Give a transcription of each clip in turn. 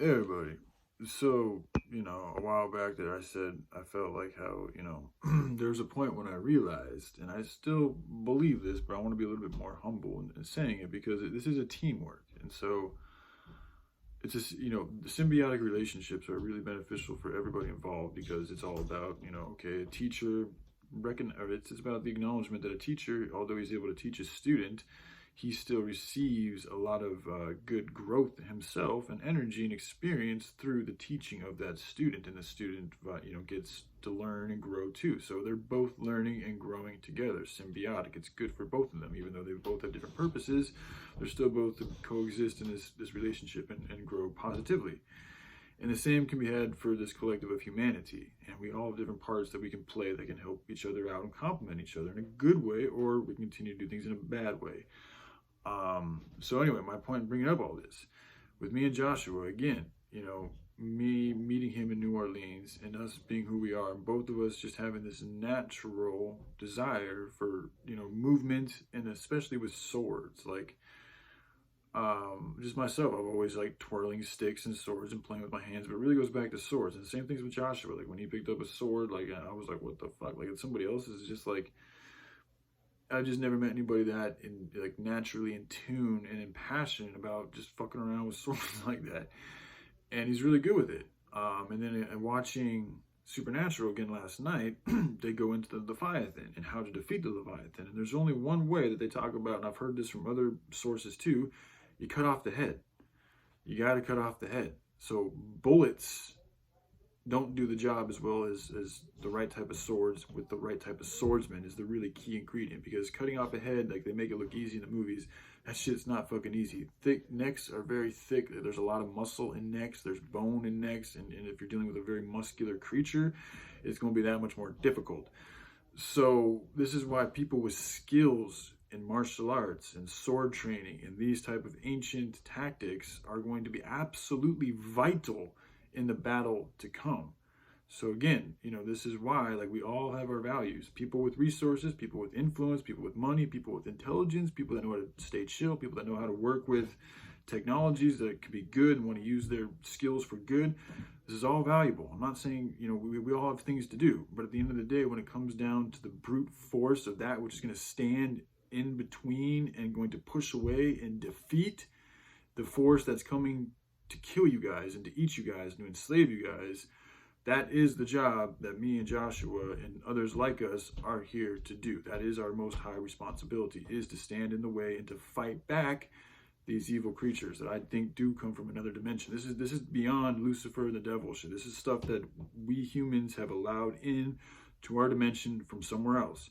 Hey everybody. So, a while back there I said I felt like how, there was a point when I realized, and I still believe this, but I want to be a little bit more humble in saying it because this is a teamwork. And so it's just, the symbiotic relationships are really beneficial for everybody involved because it's all about, okay, a teacher, or it's about the acknowledgement that a teacher, although he's able to teach a student, he still receives a lot of good growth himself and energy and experience through the teaching of that student, and the student gets to learn and grow too. So they're both learning and growing together, symbiotic. It's good for both of them, even though they both have different purposes. They're still both to coexist in this relationship and grow positively. And the same can be had for this collective of humanity. And we all have different parts that we can play that can help each other out and complement each other in a good way, or we can continue to do things in a bad way. So anyway, my point in bringing up all this, with me and Joshua, again, me meeting him in New Orleans and us being who we are, and both of us just having this natural desire for, movement, and especially with swords. Like, just myself, I've always like twirling sticks and swords and playing with my hands, but it really goes back to swords. And the same things with Joshua. Like when he picked up a sword, like I was like, what the fuck? Like it's somebody else's, just like, I just never met anybody that like naturally in tune and in passion about just fucking around with swords like that. And he's really good with it. And then watching Supernatural again last night, they go into the Leviathan and how to defeat the Leviathan. And there's only one way that they talk about, and I've heard this from other sources too. You cut off the head. You got to cut off the head. So bullets don't do the job as well as the right type of swords with the right type of swordsman is the really key ingredient, because cutting off a head, like they make it look easy in the movies, that shit's not fucking easy. Thick necks are very thick. There's a lot of muscle in necks. There's bone in necks. And if you're dealing with a very muscular creature, it's going to be that much more difficult. So this is why people with skills in martial arts and sword training and these type of ancient tactics are going to be absolutely vital in the battle to come. So again, this is why, like, we all have our values. People with resources, people with influence, people with money, people with intelligence, people that know how to stay chill, people that know how to work with technologies that can be good and want to use their skills for good. This is all valuable. I'm not saying, we all have things to do, but at the end of the day, when it comes down to the brute force of that which is going to stand in between and going to push away and defeat the force that's coming to kill you guys and to eat you guys and to enslave you guys, that is the job that me and Joshua and others like us are here to do. That is our most high responsibility, is to stand in the way and to fight back these evil creatures that I think do come from another dimension. This is beyond Lucifer and the devil shit. This is stuff that we humans have allowed in to our dimension from somewhere else.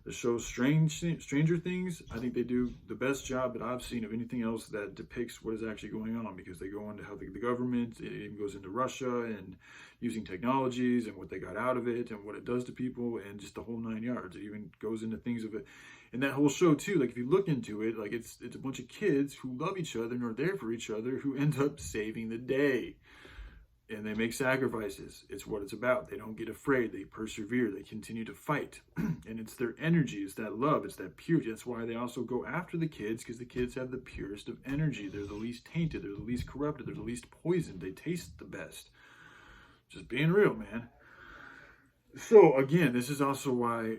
The show Stranger Things, I think they do the best job that I've seen of anything else that depicts what is actually going on, because they go into how the government, it even goes into Russia and using technologies and what they got out of it and what it does to people and just the whole 9 yards. It even goes into things of it. And that whole show too, like if you look into it, like it's a bunch of kids who love each other and are there for each other who end up saving the day. And they make sacrifices. It's what it's about. They don't get afraid. They persevere. They continue to fight. And it's their energy. It's that love. It's that purity. That's why they also go after the kids, because the kids have the purest of energy. They're the least tainted. They're the least corrupted. They're the least poisoned. They taste the best. Just being real, man. So, again, this is also why,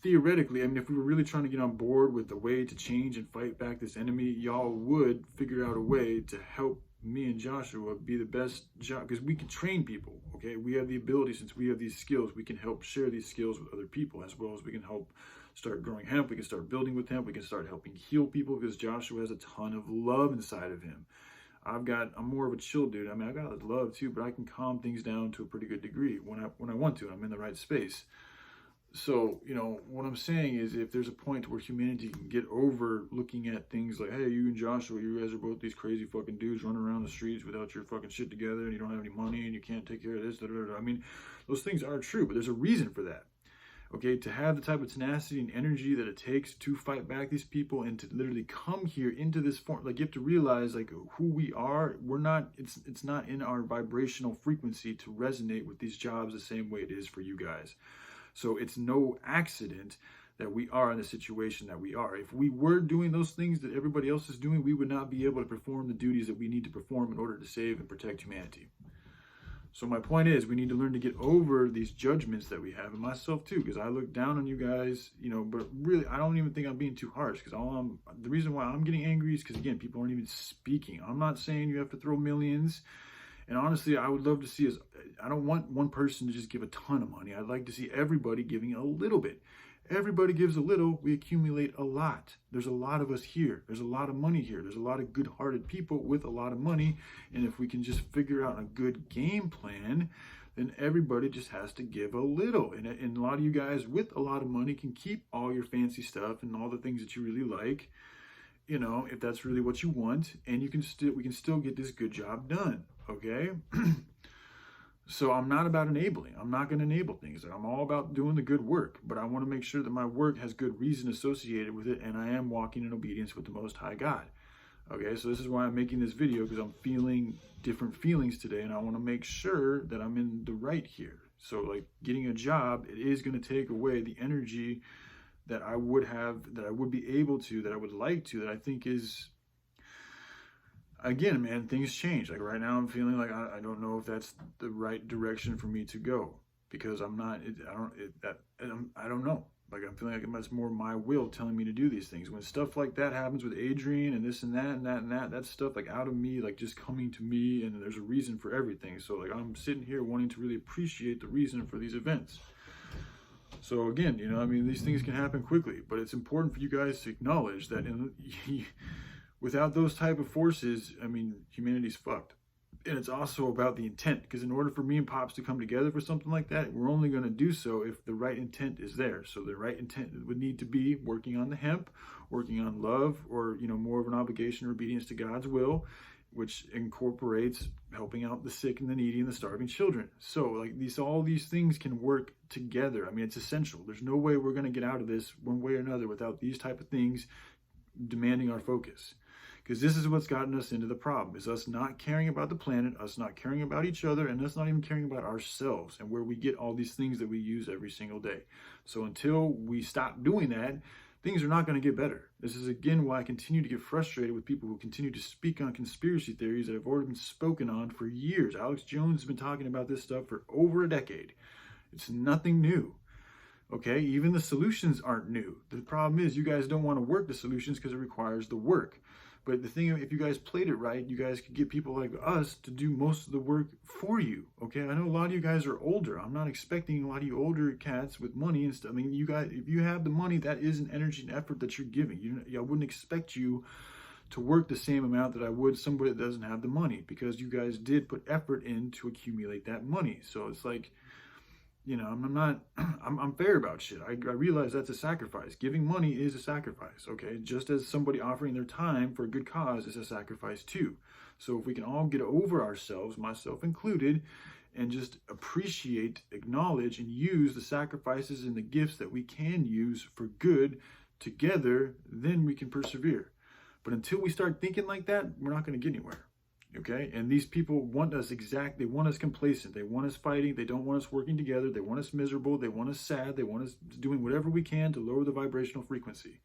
theoretically, I mean, if we were really trying to get on board with the way to change and fight back this enemy, y'all would figure out a way to help me and Joshua be the best job, because we can train people. Okay, we have the ability, since we have these skills, we can help share these skills with other people, as well as we can help start growing hemp. We can start building with hemp. We can start helping heal people, because Joshua has a ton of love inside of him. I'm more of a chill dude. I mean, I got love too, but I can calm things down to a pretty good degree when I want to. I'm in the right space. So, what I'm saying is, if there's a point where humanity can get over looking at things like, hey, you and Joshua, you guys are both these crazy fucking dudes running around the streets without your fucking shit together, and you don't have any money, and you can't take care of this, I mean, those things are true, but there's a reason for that. Okay, to have the type of tenacity and energy that it takes to fight back these people and to literally come here into this form, like, you have to realize, like, who we are. We're not, it's not in our vibrational frequency to resonate with these jobs the same way it is for you guys. So it's no accident that we are in the situation that we are. If we were doing those things that everybody else is doing, we would not be able to perform the duties that we need to perform in order to save and protect humanity. So my point is, we need to learn to get over these judgments that we have, and myself too, because I look down on you guys, you know, but really, I don't even think I'm being too harsh, because the reason why I'm getting angry is because, again, people aren't even speaking. I'm not saying you have to throw millions, and honestly, I would love to see us, I don't want one person to just give a ton of money. I'd like to see everybody giving a little bit. Everybody gives a little, we accumulate a lot. There's a lot of us here. There's a lot of money here. There's a lot of good-hearted people with a lot of money. And if we can just figure out a good game plan, then everybody just has to give a little. And a lot of you guys with a lot of money can keep all your fancy stuff and all the things that you really like, you know, if that's really what you want. And we can still get this good job done, okay? So I'm not about enabling. I'm not going to enable things. I'm all about doing the good work, but I want to make sure that my work has good reason associated with it, and I am walking in obedience with the Most High God. Okay, so this is why I'm making this video, because I'm feeling different feelings today, and I want to make sure that I'm in the right here. So like getting a job, it is going to take away the energy that I would have, that I would be able to, that I would like to, that I think is... Again, man, things change. Like right now, I'm feeling like I don't know if that's the right direction for me to go, because I'm not. I don't know. Like I'm feeling like it's more my will telling me to do these things. When stuff like that happens with Adrian and this and that and that and that, that's stuff like out of me, like just coming to me, and there's a reason for everything. So like I'm sitting here wanting to really appreciate the reason for these events. So again, you know, I mean, these things can happen quickly, but it's important for you guys to acknowledge that without those type of forces, I mean, humanity's fucked. And it's also about the intent, because in order for me and Pops to come together for something like that, we're only going to do so if the right intent is there. So the right intent would need to be working on the hemp, working on love, or, you know, more of an obligation or obedience to God's will, which incorporates helping out the sick and the needy and the starving children. So like all these things can work together. I mean, it's essential. There's no way we're going to get out of this one way or another without these type of things demanding our focus. Because this is what's gotten us into the problem, is us not caring about the planet, us not caring about each other, and us not even caring about ourselves and where we get all these things that we use every single day. So until we stop doing that, things are not going to get better. This is again why I continue to get frustrated with people who continue to speak on conspiracy theories that have already been spoken on for years. Alex Jones has been talking about this stuff for over a decade. It's nothing new. Okay, even the solutions aren't new. The problem is you guys don't want to work the solutions because it requires the work. But the thing, if you guys played it right, you guys could get people like us to do most of the work for you. Okay, I know a lot of you guys are older. I'm not expecting a lot of you older cats with money and stuff. I mean, you guys, if you have the money, that is an energy and effort that you're giving. I wouldn't expect you to work the same amount that I would somebody that doesn't have the money, because you guys did put effort in to accumulate that money. So it's like, you know, I'm fair about shit. I realize that's a sacrifice. Giving money is a sacrifice, okay? Just as somebody offering their time for a good cause is a sacrifice too. So if we can all get over ourselves, myself included, and just appreciate, acknowledge, and use the sacrifices and the gifts that we can use for good together, then we can persevere. But until we start thinking like that, we're not going to get anywhere. Okay, and these people want us they want us complacent, they want us fighting, they don't want us working together, they want us miserable, they want us sad, they want us doing whatever we can to lower the vibrational frequency.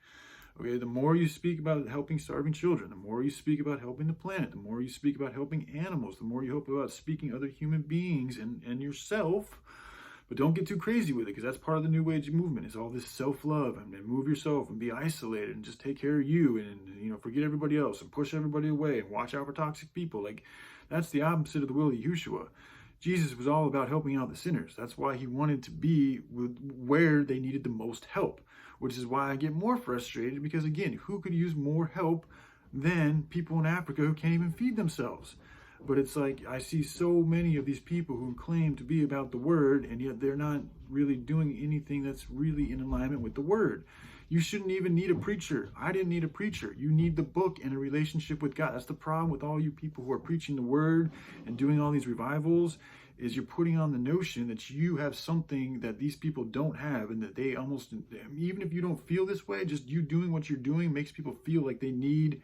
Okay, the more you speak about helping starving children, the more you speak about helping the planet, the more you speak about helping animals, the more you hope about speaking other human beings and yourself. But don't get too crazy with it, because that's part of the New Age movement, is all this self-love and move yourself and be isolated and just take care of you and, you know, forget everybody else and push everybody away and watch out for toxic people. Like, that's the opposite of the will of Yeshua. Jesus was all about helping out the sinners. That's why he wanted to be where they needed the most help, which is why I get more frustrated, because, again, who could use more help than people in Africa who can't even feed themselves? But it's like, I see so many of these people who claim to be about the word, and yet they're not really doing anything that's really in alignment with the word. You shouldn't even need a preacher. I didn't need a preacher. You need the book and a relationship with God. That's the problem with all you people who are preaching the word and doing all these revivals, is you're putting on the notion that you have something that these people don't have, and that they almost, even if you don't feel this way, just you doing what you're doing makes people feel like they need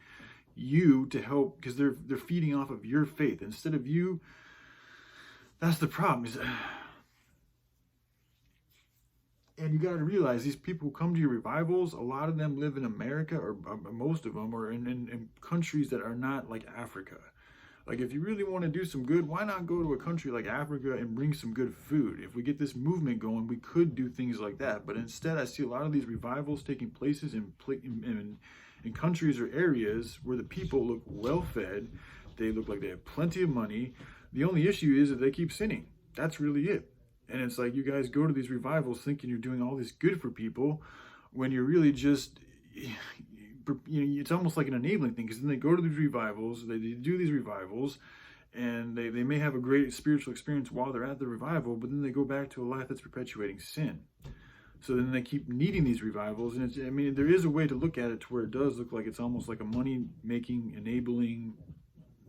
you to help, because they're feeding off of your faith instead of you. That's the problem. And you got to realize these people who come to your revivals, a lot of them live in America, or most of them are in countries that are not like Africa. Like, if you really want to do some good, why not go to a country like Africa and bring some good food? If we get this movement going, we could do things like that. But instead, I see a lot of these revivals taking places in countries or areas where the people look well fed. They look like they have plenty of money. The only issue is that they keep sinning. That's really it. And it's like, you guys go to these revivals thinking you're doing all this good for people when you're really just, it's almost like an enabling thing, because then they go to these revivals, they do these revivals, and they may have a great spiritual experience while they're at the revival, but then they go back to a life that's perpetuating sin. So then they keep needing these revivals. And there is a way to look at it to where it does look like it's almost like a money-making, enabling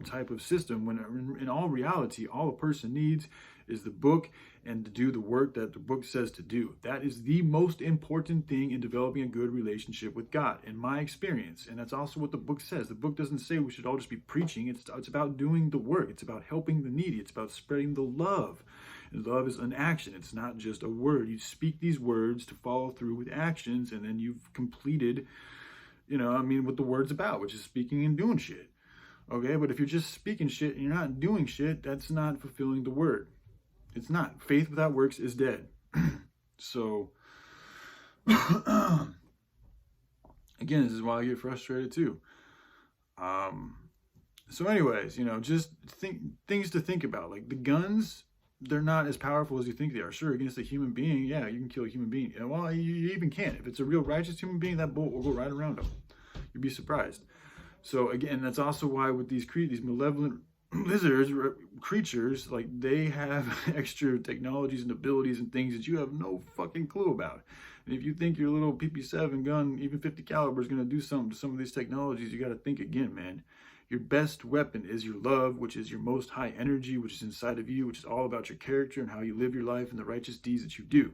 type of system, when in all reality, all a person needs is the book and to do the work that the book says to do. That is the most important thing in developing a good relationship with God, in my experience. And that's also what the book says. The book doesn't say we should all just be preaching. It's about doing the work. It's about helping the needy. It's about spreading the love. And love is an action. It's not just a word. You speak these words to follow through with actions, and then you've completed, what the word's about, which is speaking and doing shit. Okay, but if you're just speaking shit and you're not doing shit, that's not fulfilling the word. It's not. Faith without works is dead. So, again, this is why I get frustrated too. So anyways, just things to think about. Like, the guns, they're not as powerful as you think they are. Sure, against a human being, yeah, you can kill a human being. Well, you even can't. If it's a real righteous human being, that bullet will go right around them. You'd be surprised. So again, that's also why with these malevolent lizards, creatures, like, they have extra technologies and abilities and things that you have no fucking clue about. And if you think your little PP7 gun, even 50 caliber, is going to do something to some of these technologies, you got to think again, man. Your best weapon is your love, which is your most high energy, which is inside of you, which is all about your character and how you live your life and the righteous deeds that you do.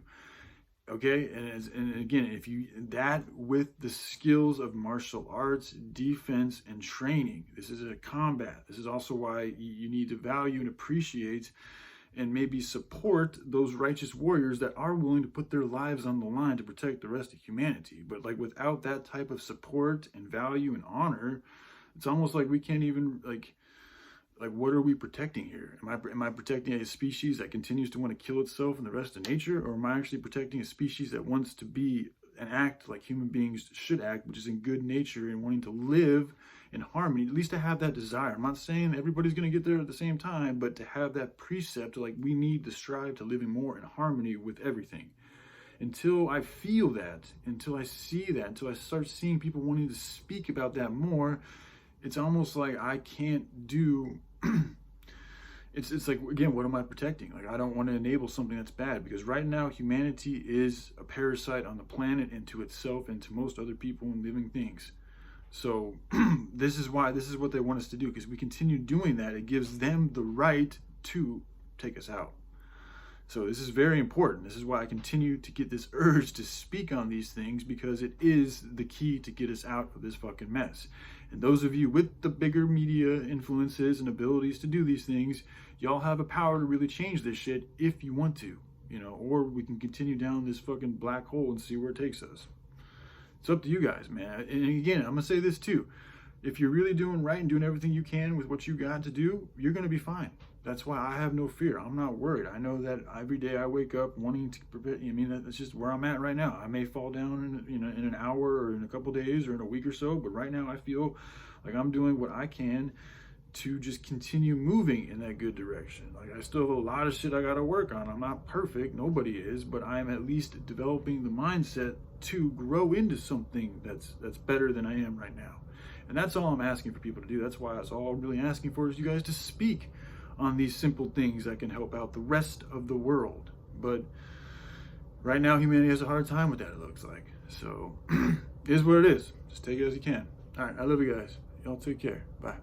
Okay, and again, if you that with the skills of martial arts, defense, and training, this is a combat. This is also why you need to value and appreciate and maybe support those righteous warriors that are willing to put their lives on the line to protect the rest of humanity. But like, without that type of support and value and honor, it's almost like we can't even like what are we protecting here? Am I protecting a species that continues to want to kill itself and the rest of nature? Or am I actually protecting a species that wants to be and act like human beings should act, which is in good nature and wanting to live in harmony, at least to have that desire? I'm not saying everybody's going to get there at the same time, but to have that precept, like, we need to strive to live in more in harmony with everything. Until I feel that, until I see that, until I start seeing people wanting to speak about that more, it's almost like I can't do it's like, again, what am I protecting? Like, I don't want to enable something that's bad, because right now humanity is a parasite on the planet and to itself and to most other people and living things. So this is what they want us to do, because we continue doing that, it gives them the right to take us out. So this is very important. This is why I continue to get this urge to speak on these things, because it is the key to get us out of this fucking mess. And those of you with the bigger media influences and abilities to do these things, y'all have a power to really change this shit if you want to, or we can continue down this fucking black hole and see where it takes us. It's up to you guys, man. And again, I'm gonna say this too. If you're really doing right and doing everything you can with what you got to do, you're gonna be fine. That's why I have no fear. I'm not worried. I know that every day I wake up wanting to prepare. That's just where I'm at right now. I may fall down in an hour or in a couple days or in a week or so, but right now I feel like I'm doing what I can to just continue moving in that good direction. Like, I still have a lot of shit I gotta work on. I'm not perfect, nobody is, but I'm at least developing the mindset to grow into something that's better than I am right now. And that's all I'm asking for people to do. That's why that's all I'm really asking for, is you guys to speak on these simple things that can help out the rest of the world. But right now humanity has a hard time with that, it looks like. So it is what it is. Just take it as you can. All right, I love you guys. Y'all take care. Bye.